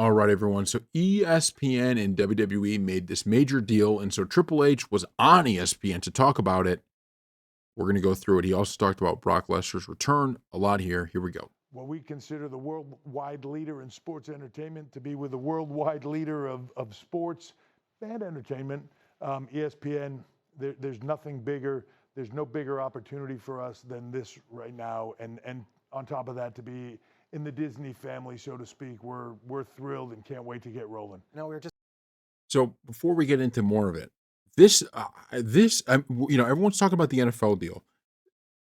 All right, everyone. So ESPN and WWE made this major deal, and so Triple H was on ESPN to talk about it. We're going to go through it. He also talked about Brock Lesnar's return. A lot here. Here we go. What we consider the worldwide leader in sports entertainment to be with the worldwide leader of sports and entertainment. ESPN, there's nothing bigger. There's no bigger opportunity for us than this right now. And on top of that, to be in the Disney family, so to speak, we're thrilled and can't wait to get rolling. No, we were just So before we get into more of it, everyone's talking about the NFL deal.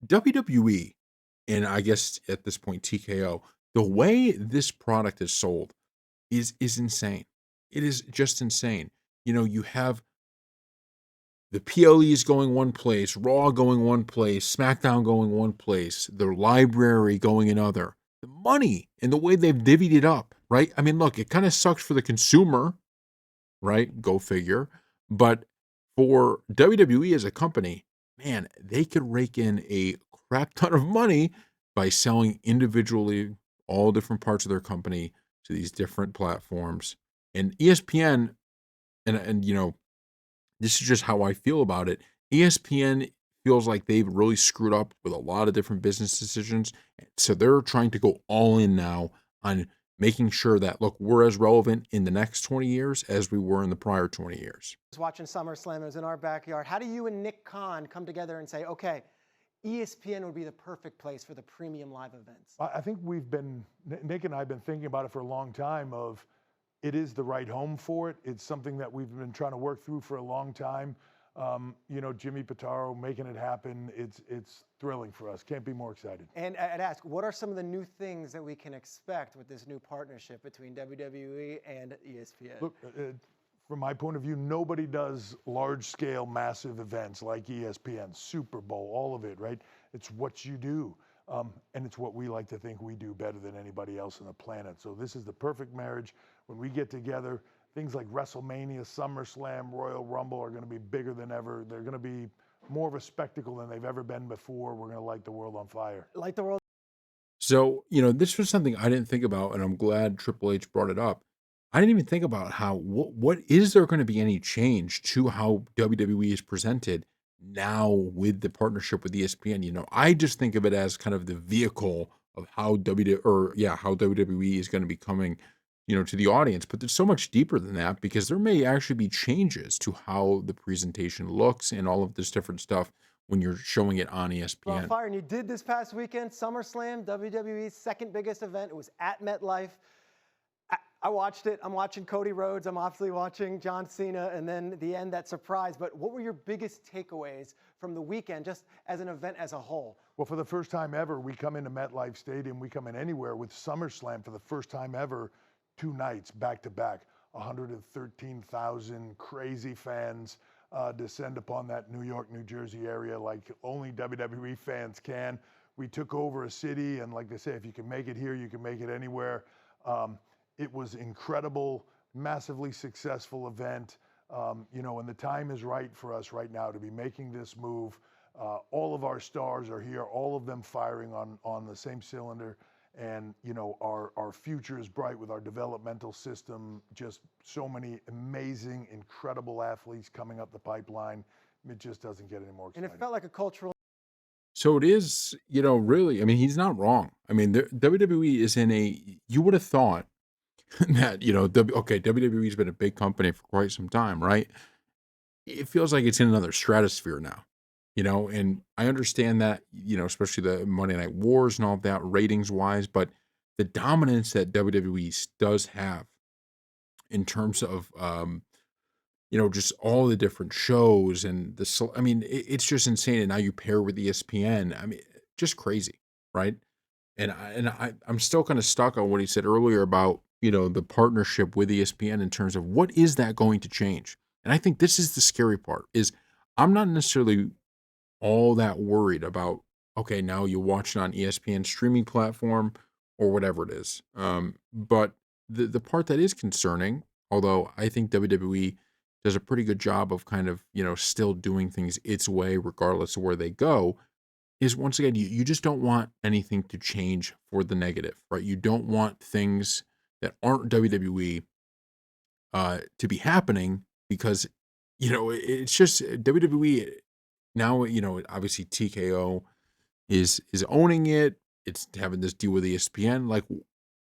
WWE, and I guess at this point TKO, the way this product is sold is insane. It is just insane. You have the PLEs going one place, Raw going one place, SmackDown going one place, their library going another. The money and the way they've divvied it up, right? I mean, look, it kind of sucks for the consumer, right? Go figure. But for WWE as a company, man, they could rake in a crap ton of money by selling individually all different parts of their company to these different platforms. And ESPN, and this is just how I feel about it. ESPN feels like they've really screwed up with a lot of different business decisions. So they're trying to go all in now on making sure that, look, we're as relevant in the next 20 years as we were in the prior 20 years. watching SummerSlam. It was in our backyard. How do you and Nick Khan come together and say, okay, ESPN would be the perfect place for the premium live events? I think Nick and I have been thinking about it for a long time of it is the right home for it. It's something that we've been trying to work through for a long time. Jimmy Pitaro making it happen. It's thrilling for us. Can't be more excited. And I'd ask, what are some of the new things that we can expect with this new partnership between WWE and ESPN? Look, from my point of view, nobody does large-scale, massive events like ESPN, Super Bowl, all of it, right? It's what you do. And it's what we like to think we do better than anybody else on the planet. So this is the perfect marriage. When we get together, things like WrestleMania, SummerSlam, Royal Rumble are going to be bigger than ever. They're going to be more of a spectacle than they've ever been before. We're going to light the world on fire. Like the world. So, this was something I didn't think about, and I'm glad Triple H brought it up. I didn't even think about how, what is there going to be any change to how WWE is presented now with the partnership with ESPN? I just think of it as kind of the vehicle of how how WWE is going to be coming, to the audience. But there's so much deeper than that, because there may actually be changes to how the presentation looks and all of this different stuff when you're showing it on On ESPN. fire, and you did this past weekend, SummerSlam, WWE's second biggest event. It was at MetLife. I watched it. I'm watching Cody Rhodes. I'm obviously watching John Cena, and then the end, that surprise. But what were your biggest takeaways from the weekend, just as an event as a whole? Well, for the first time ever, we come into MetLife Stadium. We come in anywhere with SummerSlam for the first time ever, 2 nights back to back. 113,000 crazy fans descend upon that New York, New Jersey area like only WWE fans can. We took over a city, and like they say, if you can make it here, you can make it anywhere. It was incredible, massively successful event. And the time is right for us right now to be making this move. All of our stars are here, all of them firing on the same cylinder. And, our future is bright with our developmental system. Just so many amazing, incredible athletes coming up the pipeline. It just doesn't get any more exciting. And it felt like a cultural. So it is, really, I mean, he's not wrong. I mean, WWE is you would have thought that, WWE's been a big company for quite some time, right? It feels like it's in another stratosphere now, and I understand that, especially the Monday Night Wars and all of that ratings wise, but the dominance that WWE does have in terms of, just all the different shows and I mean, it's just insane. And now you pair with ESPN. I mean, just crazy, right? I'm still kind of stuck on what he said earlier about, the partnership with ESPN in terms of what is that going to change? And I think this is the scary part, is I'm not necessarily all that worried about, okay, now you watch it on ESPN streaming platform or whatever it is. But the part that is concerning, although I think WWE does a pretty good job of kind of, still doing things its way, regardless of where they go, is once again, you just don't want anything to change for the negative, right? You don't want things that aren't WWE to be happening because, it's just WWE now, obviously TKO is owning it. It's having this deal with ESPN. Like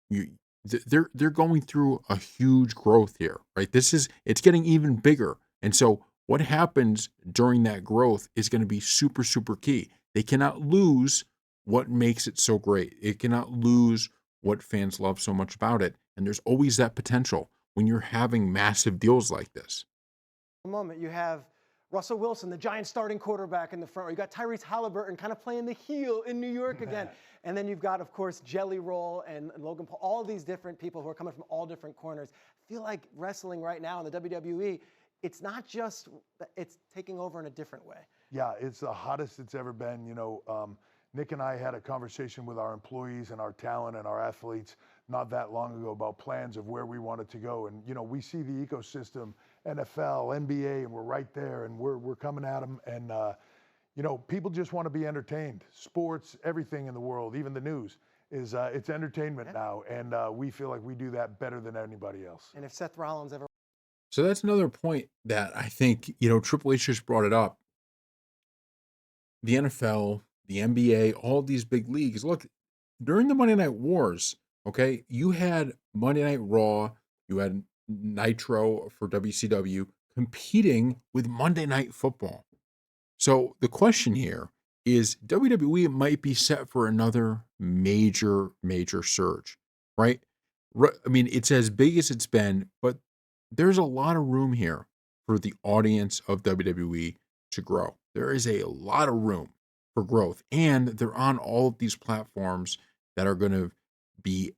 you, they're going through a huge growth here, right? It's getting even bigger. And so what happens during that growth is going to be super, super key. They cannot lose what makes it so great. It cannot lose what fans love so much about it. And there's always that potential when you're having massive deals like this. Moment you have Russell Wilson, the Giants starting quarterback in the front row. You got Tyrese Halliburton kind of playing the heel in New York again. And then you've got, of course, Jelly Roll and Logan Paul, all these different people who are coming from all different corners. I feel like wrestling right now in the WWE, it's not just, it's taking over in a different way. Yeah, it's the hottest it's ever been. Nick and I had a conversation with our employees and our talent and our athletes not that long ago about plans of where we wanted to go. And, we see the ecosystem, NFL, NBA, and we're right there and we're coming at them. And, people just want to be entertained. Sports, everything in the world, even the news, is it's entertainment now. And we feel like we do that better than anybody else. And if Seth Rollins ever... So that's another point that I think, Triple H just brought it up. The NFL, the NBA, all these big leagues. Look, during the Monday Night Wars, okay, you had Monday Night Raw, you had Nitro for WCW competing with Monday Night Football. So the question here is WWE might be set for another major, major surge, right? I mean, it's as big as it's been, but there's a lot of room here for the audience of WWE to grow. There is a lot of room for growth, and they're on all of these platforms that are going to be,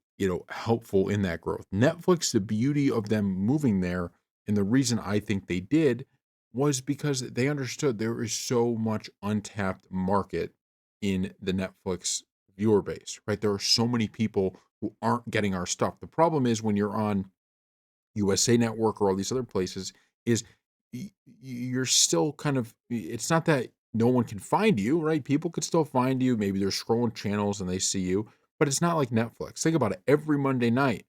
helpful in that growth. Netflix, the beauty of them moving there, and the reason I think they did was because they understood there is so much untapped market in the Netflix viewer base, right? There are so many people who aren't getting our stuff. The problem is when you're on USA Network or all these other places is you're still kind of, it's not that no one can find you, right? People could still find you. Maybe they're scrolling channels and they see you, but it's not like Netflix. Think about it. Every Monday night,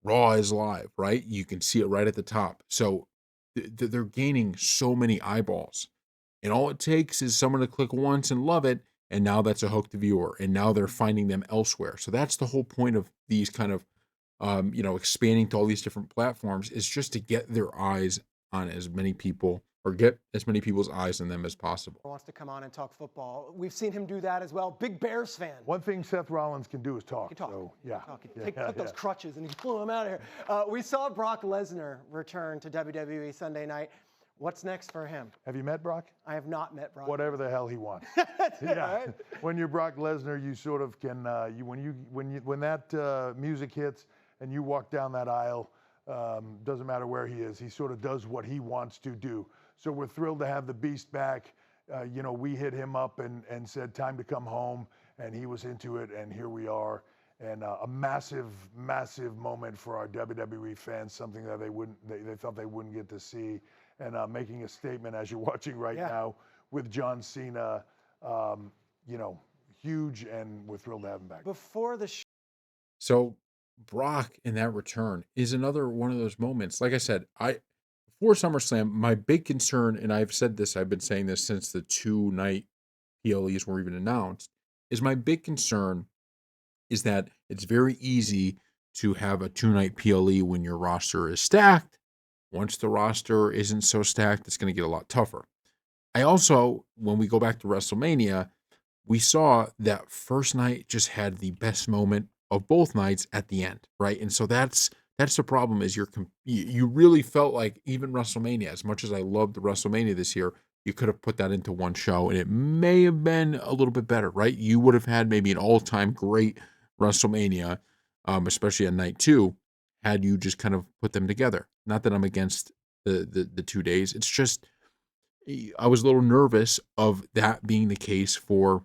Raw is live, right? You can see it right at the top. So they're gaining so many eyeballs. And all it takes is someone to click once and love it. And now that's a hooked viewer. And now they're finding them elsewhere. So that's the whole point of these kind of, expanding to all these different platforms is just to get their eyes on as many people or get as many people's eyes on them as possible. Wants to come on and talk football. We've seen him do that as well. Big Bears fan. One thing Seth Rollins can do is talk. He can talk. So, yeah. Cut those crutches and he flew him out of here. We saw Brock Lesnar return to WWE Sunday night. What's next for him? Have you met Brock? I have not met Brock. Whatever the hell he wants. Right? When you're Brock Lesnar, you sort of can. When that music hits and you walk down that aisle, doesn't matter where he is. He sort of does what he wants to do. So we're thrilled to have the Beast back. We hit him up and said time to come home, and he was into it, and here we are. And a massive, massive moment for our WWE fans, something that they thought they wouldn't get to see. And making a statement as you're watching right now with John Cena, huge, and we're thrilled to have him back. Before the So Brock in that return is another one of those moments. Like I said, before SummerSlam, my big concern, and I've said this, I've been saying this since the 2-night PLEs were even announced, is my big concern is that it's very easy to have a 2-night PLE when your roster is stacked. Once the roster isn't so stacked, it's going to get a lot tougher. I also, when we go back to WrestleMania, we saw that first night just had the best moment of both nights at the end, right? And so that's the problem is you really felt like even WrestleMania, as much as I loved the WrestleMania this year, you could have put that into one show and it may have been a little bit better, right? You would have had maybe an all-time great WrestleMania, especially on night 2, had you just kind of put them together. Not that I'm against the 2 days. It's just I was a little nervous of that being the case for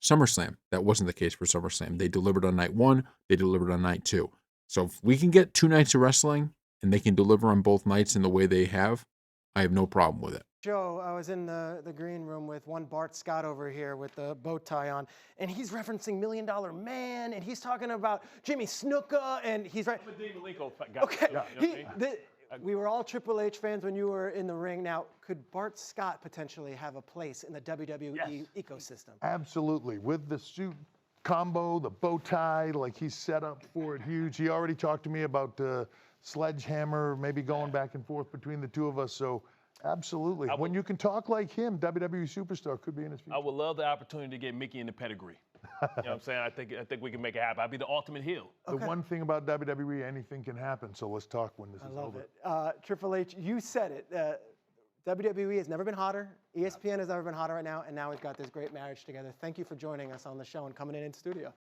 SummerSlam. That wasn't the case for SummerSlam. They delivered on night 1. They delivered on night 2. So if we can get 2 nights of wrestling and they can deliver on both nights in the way they have, I have no problem with it. Joe, I was in the green room with one Bart Scott over here with the bow tie on, and he's referencing Million Dollar Man, and he's talking about Jimmy Snuka, and he's right. I'm a Dean Malenko guy. Okay, You know what I mean? we were all Triple H fans when you were in the ring. Now, could Bart Scott potentially have a place in the WWE ecosystem? Absolutely. With the suit combo, the bow tie, like he's set up for it huge. He already talked to me about Sledgehammer, maybe going back and forth between the two of us. So absolutely. When you can talk like him, WWE superstar could be in his future. I would love the opportunity to get Mickey in the pedigree. You know what I'm saying? I think we can make it happen. I'd be the ultimate heel. The one thing about WWE, anything can happen. So let's talk when this is over. I love it. Triple H, you said it. WWE has never been hotter. ESPN has never been hotter right now, and now we've got this great marriage together. Thank you for joining us on the show and coming in studio.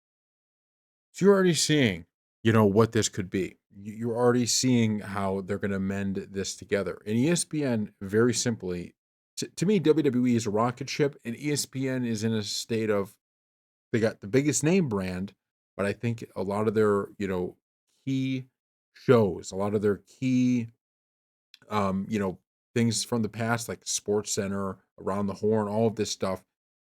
So you're already seeing, what this could be. You're already seeing how they're going to mend this together. And ESPN, very simply, to me, WWE is a rocket ship, and ESPN is in a state of, they got the biggest name brand, but I think a lot of their, key shows, a lot of their key, things from the past, like Sports Center, Around the Horn, all of this stuff,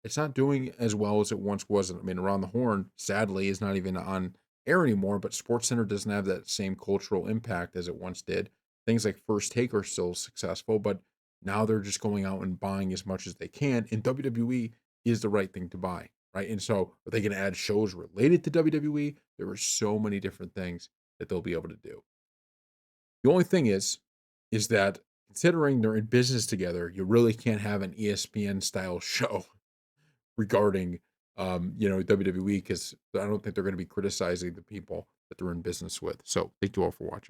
it's not doing as well as it once was. I mean, Around the Horn, sadly, is not even on air anymore, but Sports Center doesn't have that same cultural impact as it once did. Things like First Take are still successful, but now they're just going out and buying as much as they can, and WWE is the right thing to buy, right? And so, are they going to add shows related to WWE? There are so many different things that they'll be able to do. The only thing is that considering they're in business together, you really can't have an ESPN style show regarding WWE, because I don't think they're going to be criticizing the people that they're in business with. So thank you all for watching.